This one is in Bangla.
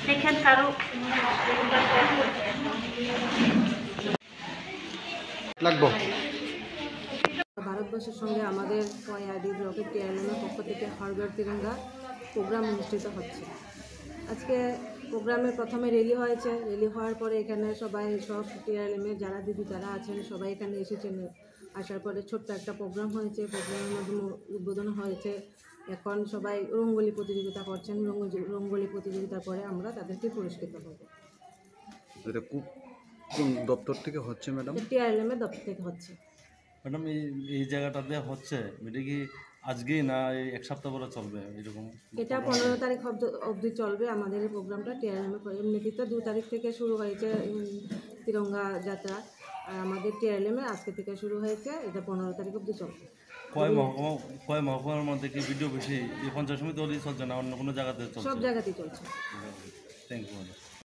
দেখেন কারো লাগবো। ভারতবর্ষের সঙ্গে আমাদের ওয়াইআরডি ব্লকের টিআরএলের পক্ষ থেকে হর ঘর তিরঙ্গা প্রোগ্রাম অনুষ্ঠিত হচ্ছে। আজকে প্রোগ্রামে প্রথমে রেলি হয়েছে, রেলি হওয়ার পরে এখানে সবাই সব টিআরএলের যারা দিদি তারা আছেন সবাই এখানে এসেছেন। আসার পরে ছোট্ট একটা প্রোগ্রাম হয়েছে, প্রোগ্রামের মধ্যে উদ্বোধন হয়েছে। এখন সবাই রঙ্গোলি প্রতিযোগিতা করছেন, রঙ্গোলি প্রতিযোগিতার পরে আমরা তাদেরকে পুরস্কৃত করব। এটা কোন দপ্তর থেকে হচ্ছে ম্যাডাম? টিআরএলের দপ্তর থেকে হচ্ছে। ম্যাডাম এই জায়গাটাতে হচ্ছে এটা কি আজকেই না এই এক সপ্তাহ পরে চলবে এরকম? এটা 15 তারিখ অবধি চলবে আমাদের এই প্রোগ্রামটা। টিআরএলের এমনিতে তো 2 তারিখ থেকে শুরু হয়েছে তিরঙ্গা যাত্রা, আর আমাদের টিআরএলে আজকে থেকে শুরু হয়েছে, এটা 15 তারিখ অবধি চলবে। কয় মহকুমার মধ্যে কি ভিডিও বেশি এই পঞ্চায়েত সমিতি চলছে না অন্য কোনো জায়গাতে চলছে? সব জায়গাতেই চলছে। Thank you madam.